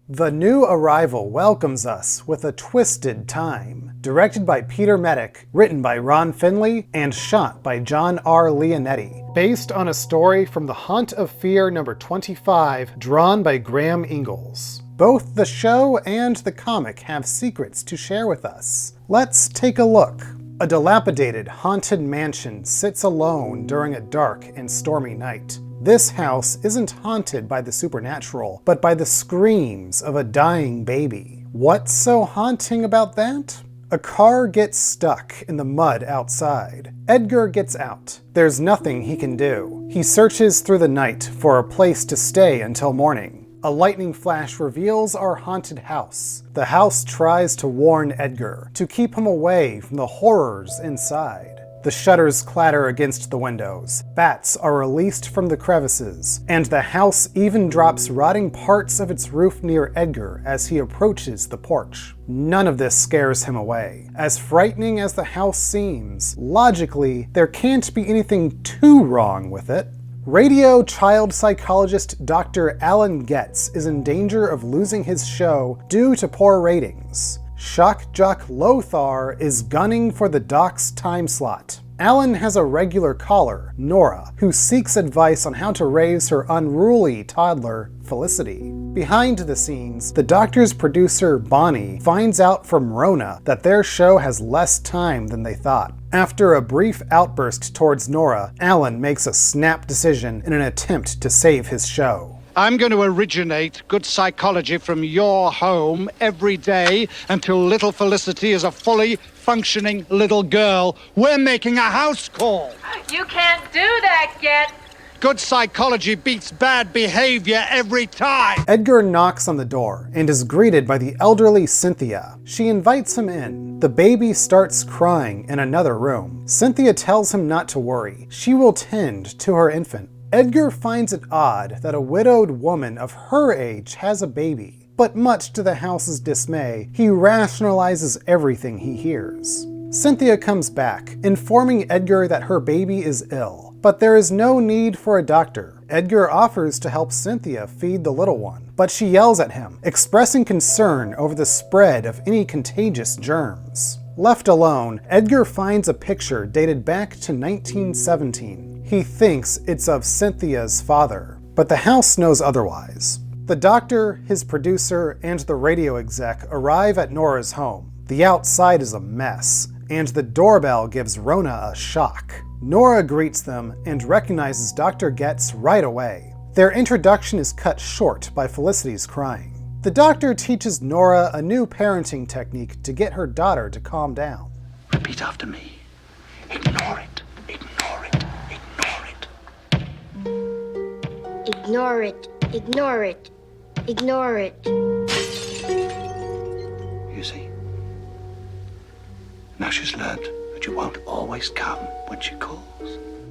The new arrival welcomes us with a twisted time. Directed by Peter Medic, written by Ron Finley, and shot by John R. Leonetti. Based on a story from The Haunt of Fear number 25, drawn by Graham Ingalls. Both the show and the comic have secrets to share with us. Let's take a look. A dilapidated, haunted mansion sits alone during a dark and stormy night. This house isn't haunted by the supernatural, but by the screams of a dying baby. What's so haunting about that? A car gets stuck in the mud outside. Edgar gets out. There's nothing he can do. He searches through the night for a place to stay until morning. A lightning flash reveals our haunted house. The house tries to warn Edgar, to keep him away from the horrors inside. The shutters clatter against the windows, bats are released from the crevices, and the house even drops rotting parts of its roof near Edgar as he approaches the porch. None of this scares him away. As frightening as the house seems, logically, there can't be anything too wrong with it. Radio child psychologist Dr. Alan Getz is in danger of losing his show due to poor ratings. Shock Jock Lothar is gunning for the doc's time slot. Alan has a regular caller, Nora, who seeks advice on how to raise her unruly toddler, Felicity. Behind the scenes, the Doctor's producer, Bonnie, finds out from Rona that their show has less time than they thought. After a brief outburst towards Nora, Alan makes a snap decision in an attempt to save his show. I'm going to originate good psychology from your home every day until little Felicity is a fully functioning little girl. We're making a house call. You can't do that, Getz. Good psychology beats bad behavior every time. Edgar knocks on the door and is greeted by the elderly Cynthia. She invites him in. The baby starts crying in another room. Cynthia tells him not to worry. She will tend to her infant. Edgar finds it odd that a widowed woman of her age has a baby, but much to the house's dismay, he rationalizes everything he hears. Cynthia comes back, informing Edgar that her baby is ill, but there is no need for a doctor. Edgar offers to help Cynthia feed the little one, but she yells at him, expressing concern over the spread of any contagious germs. Left alone, Edgar finds a picture dated back to 1917. He thinks it's of Cynthia's father, but the house knows otherwise. The doctor, his producer, and the radio exec arrive at Nora's home. The outside is a mess, and the doorbell gives Rona a shock. Nora greets them and recognizes Dr. Getz right away. Their introduction is cut short by Felicity's crying. The doctor teaches Nora a new parenting technique to get her daughter to calm down. Repeat after me. Ignore it. Ignore it. Ignore it. Ignore it. Ignore it. Ignore it. You see? Now she's learned that you won't always come when she calls.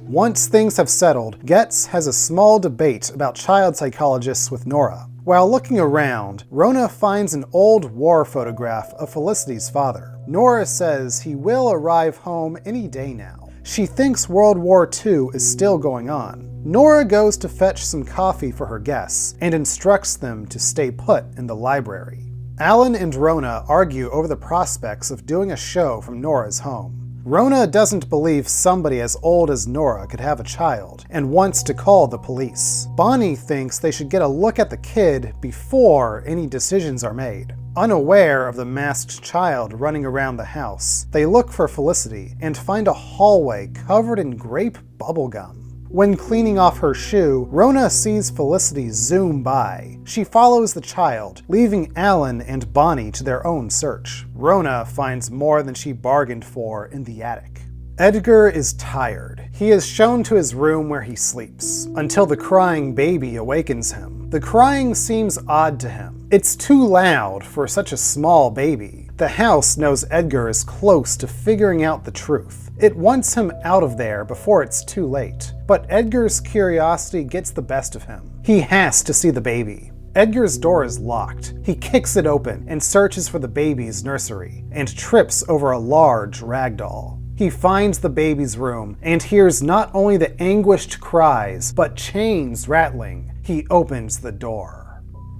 Once things have settled, Getz has a small debate about child psychologists with Nora. While looking around, Rona finds an old war photograph of Felicity's father. Nora says he will arrive home any day now. She thinks World War II is still going on. Nora goes to fetch some coffee for her guests and instructs them to stay put in the library. Alan and Rona argue over the prospects of doing a show from Nora's home. Rona doesn't believe somebody as old as Nora could have a child and wants to call the police. Bonnie thinks they should get a look at the kid before any decisions are made. Unaware of the masked child running around the house, they look for Felicity and find a hallway covered in grape bubblegum. When cleaning off her shoe, Rona sees Felicity zoom by. She follows the child, leaving Alan and Bonnie to their own search. Rona finds more than she bargained for in the attic. Edgar is tired. He is shown to his room where he sleeps, until the crying baby awakens him. The crying seems odd to him. It's too loud for such a small baby. The house knows Edgar is close to figuring out the truth. It wants him out of there before it's too late. But Edgar's curiosity gets the best of him. He has to see the baby. Edgar's door is locked. He kicks it open and searches for the baby's nursery, and trips over a large rag doll. He finds the baby's room and hears not only the anguished cries, but chains rattling. He opens the door.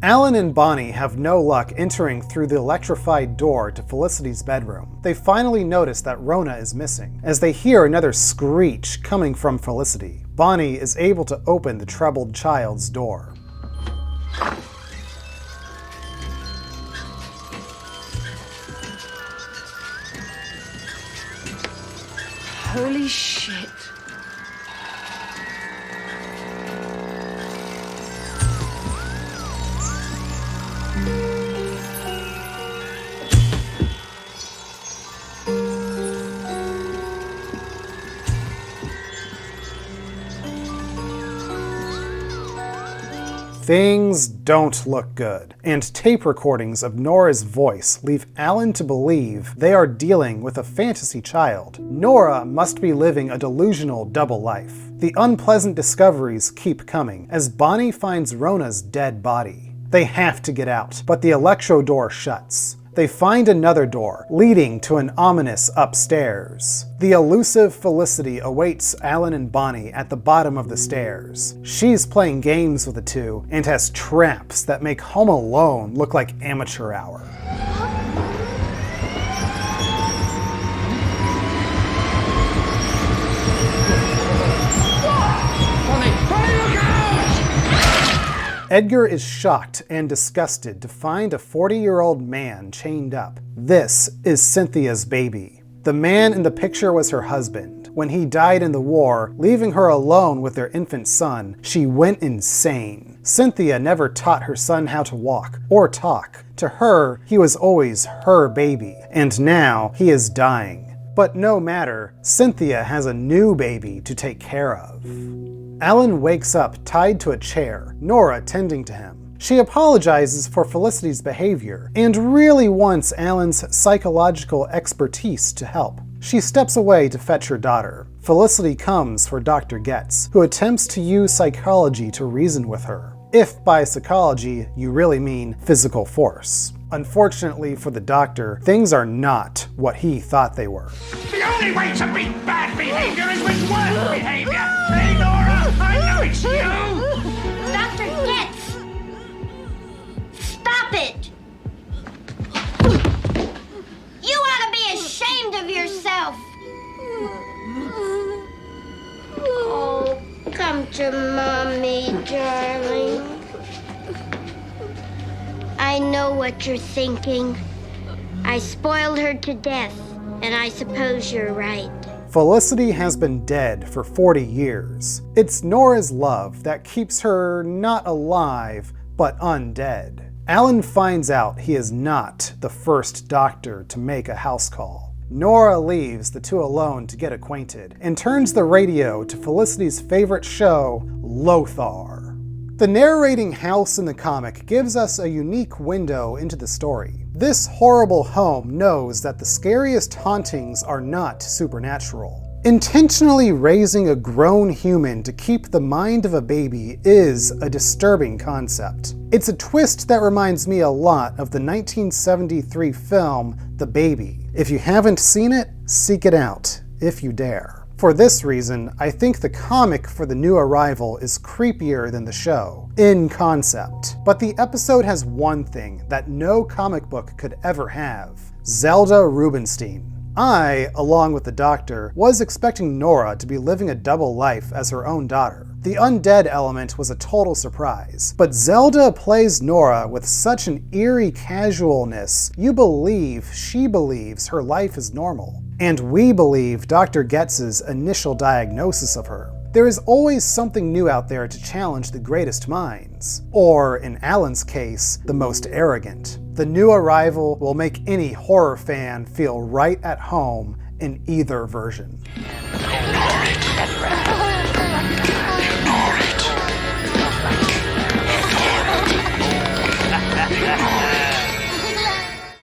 Alan and Bonnie have no luck entering through the electrified door to Felicity's bedroom. They finally notice that Rona is missing, as they hear another screech coming from Felicity. Bonnie is able to open the troubled child's door. Holy shit. Things don't look good, and tape recordings of Nora's voice leave Alan to believe they are dealing with a fantasy child. Nora must be living a delusional double life. The unpleasant discoveries keep coming as Bonnie finds Rona's dead body. They have to get out, but the electro door shuts. They find another door, leading to an ominous upstairs. The elusive Felicity awaits Alan and Bonnie at the bottom of the stairs. She's playing games with the two, and has traps that make Home Alone look like amateur hour. Edgar is shocked and disgusted to find a 40-year-old man chained up. This is Cynthia's baby. The man in the picture was her husband. When he died in the war, leaving her alone with their infant son, she went insane. Cynthia never taught her son how to walk or talk. To her, he was always her baby, and now he is dying. But no matter, Cynthia has a new baby to take care of. Alan wakes up tied to a chair, Nora tending to him. She apologizes for Felicity's behavior and really wants Alan's psychological expertise to help. She steps away to fetch her daughter. Felicity comes for Dr. Getz, who attempts to use psychology to reason with her. If by psychology you really mean physical force. Unfortunately for the doctor, things are not what he thought they were. The only way to beat bad behavior is with worse behavior! Hey, Nora! I know it's you! Dr. Getz! Stop it! You ought to be ashamed of yourself! Oh, come to Mommy, darling. I know what you're thinking. I spoiled her to death, and I suppose you're right. Felicity has been dead for 40 years. It's Nora's love that keeps her not alive, but undead. Alan finds out he is not the first doctor to make a house call. Nora leaves the two alone to get acquainted, and turns the radio to Felicity's favorite show, Lothar. The narrating house in the comic gives us a unique window into the story. This horrible home knows that the scariest hauntings are not supernatural. Intentionally raising a grown human to keep the mind of a baby is a disturbing concept. It's a twist that reminds me a lot of the 1973 film, The Baby. If you haven't seen it, seek it out, if you dare. For this reason, I think the comic for the new arrival is creepier than the show, in concept. But the episode has one thing that no comic book could ever have: Zelda Rubinstein. I, along with the doctor, was expecting Nora to be living a double life as her own daughter. The undead element was a total surprise, but Zelda plays Nora with such an eerie casualness, you believe she believes her life is normal. And we believe Dr. Getz's initial diagnosis of her. There is always something new out there to challenge the greatest minds, or in Alan's case, the most arrogant. The new arrival will make any horror fan feel right at home in either version. Ignore it.